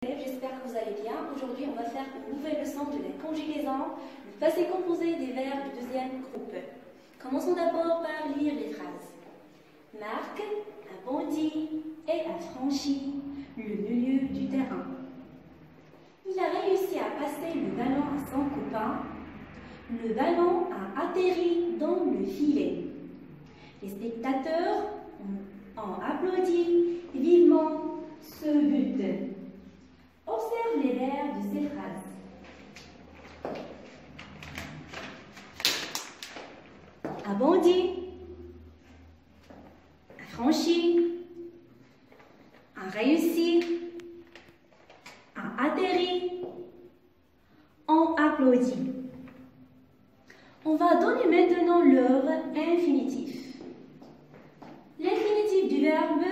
J'espère que vous allez bien. Aujourd'hui, on va faire une nouvelle leçon de la conjugaison, le passé composé des verbes du deuxième groupe. Commençons d'abord par lire les phrases. Marc a bondi et a franchi le milieu du terrain. Il a réussi à passer le ballon à son copain. Le ballon a atterri dans le filet. Les spectateurs ont applaudi vivement ce but. Observe les verbes de ces phrases. A bondi, a franchi, a réussi, a atterri, ont applaudi. On va donner maintenant leur infinitif. L'infinitif du verbe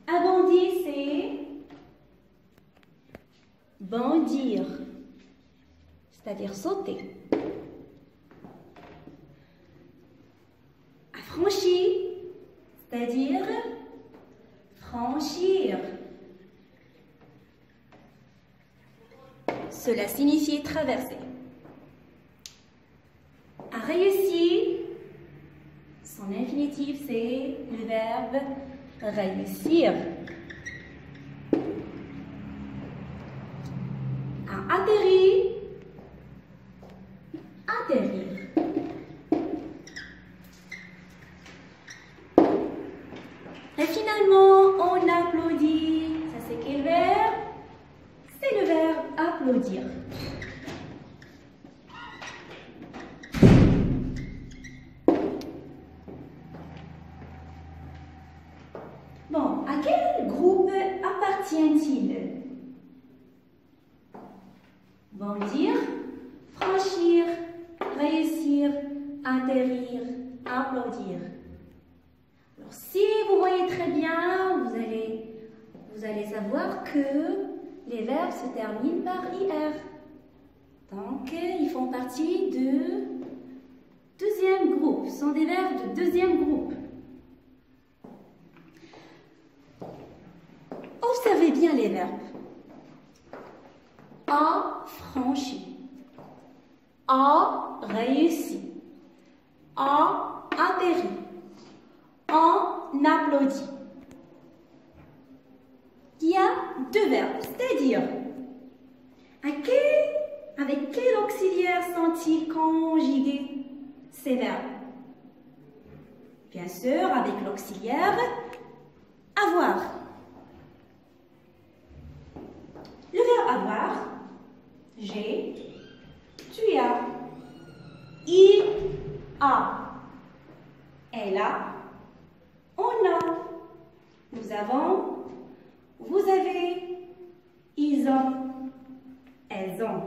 abondir, c'est bondir, c'est-à-dire sauter. Affranchi, c'est-à-dire franchir. Cela signifie traverser. A réussi, son infinitif, c'est le verbe réussir. A atterri, atterrir. Et finalement, on applaudit. Ça, c'est quel verbe? C'est le verbe applaudir. Bon, à quel groupe appartient-il? Bondir, franchir, réussir, atterrir, applaudir. Alors, si vous voyez très bien, vous allez savoir que les verbes se terminent par IR. Donc, ils font partie du deuxième groupe. Ce sont des verbes de deuxième groupe. Observez bien les verbes. A franchi, a réussi, a atterri, on applaudit. Il y a deux verbes, c'est-à-dire avec quel auxiliaire sont-ils conjugués ces verbes? Bien sûr, avec l'auxiliaire avoir. Le verbe avoir, j'ai, tu as, il a, elle a, on a, nous avons, vous avez, ils ont, elles ont.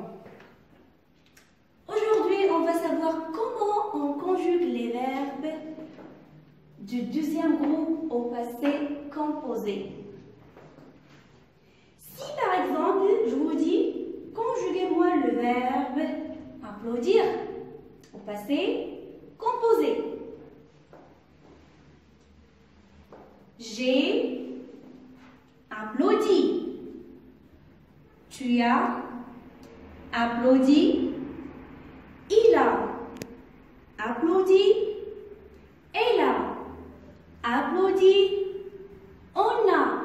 Aujourd'hui, on va savoir comment on conjugue les verbes du deuxième groupe au passé composé. Si par exemple, je vous dis, conjuguez-moi le verbe applaudir au passé composé. J'ai applaudi. Tu as applaudi. Il a applaudi. Elle a applaudi. On a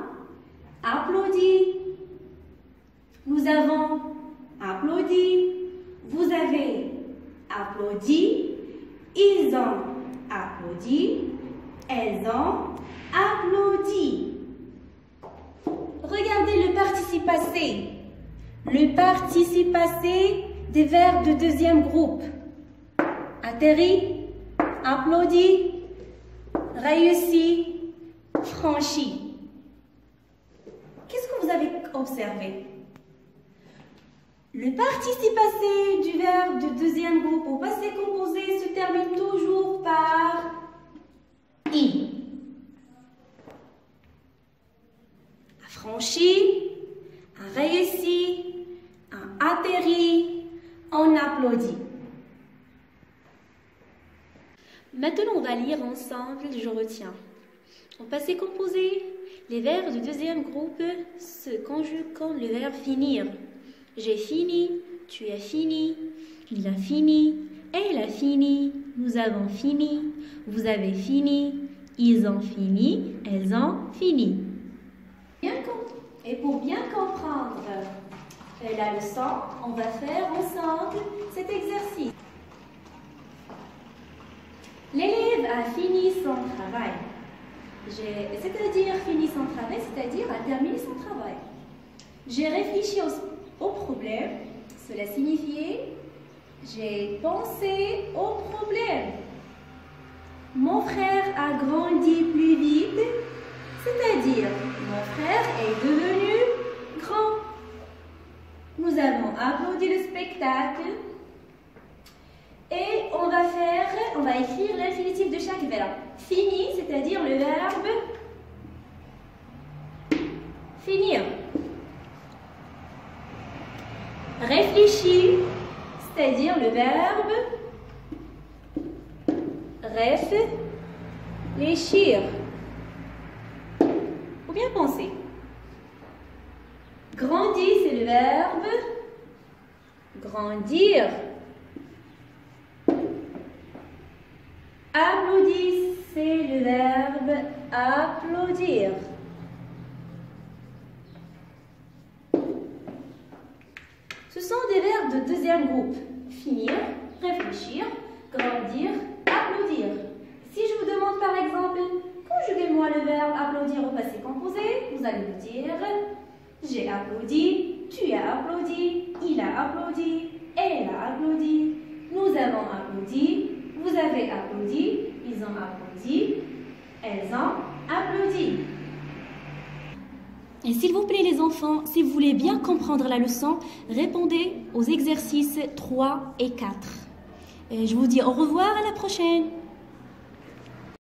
applaudi. Nous avons applaudi, vous avez applaudi, ils ont applaudi, elles ont applaudi. Regardez le participe passé. Le participe passé des verbes de deuxième groupe. Atterri, applaudi, réussi, franchi. Qu'est-ce que vous avez observé? Le participe passé du verbe de deuxième groupe au passé composé se termine toujours par I. A franchi, a réussi, a atterri, on applaudit. Maintenant, on va lire ensemble, je retiens. Au passé composé, Les verbes du deuxième groupe se conjuguent comme le verbe finir. J'ai fini, tu as fini, il a fini, elle a fini, nous avons fini, vous avez fini, ils ont fini, elles ont fini. Et pour bien comprendre la leçon, on va faire ensemble cet exercice. L'élève a fini son travail. C'est-à-dire fini son travail, c'est-à-dire a terminé son travail. J'ai réfléchi au problème, cela signifiait j'ai pensé au problème. Mon frère a grandi plus vite, c'est-à-dire mon frère est devenu grand. Nous avons applaudi le spectacle et on va écrire l'infinitif de chaque verbe. Fini, c'est-à-dire le verbe finir. Réfléchir, c'est-à-dire le verbe réfléchir. Ou bien penser. Grandir, c'est le verbe grandir. Applaudir, c'est le verbe applaudir. Ce sont des verbes de deuxième groupe. Finir, réfléchir, grandir, applaudir. Si je vous demande par exemple, conjuguez-moi le verbe applaudir au passé composé, vous allez me dire j'ai applaudi, tu as applaudi, il a applaudi, elle a applaudi, nous avons applaudi, vous avez applaudi, ils ont applaudi, elles ont applaudi. Et s'il vous plaît les enfants, si vous voulez bien comprendre la leçon, répondez aux exercices 3 et 4. Et je vous dis au revoir, à la prochaine.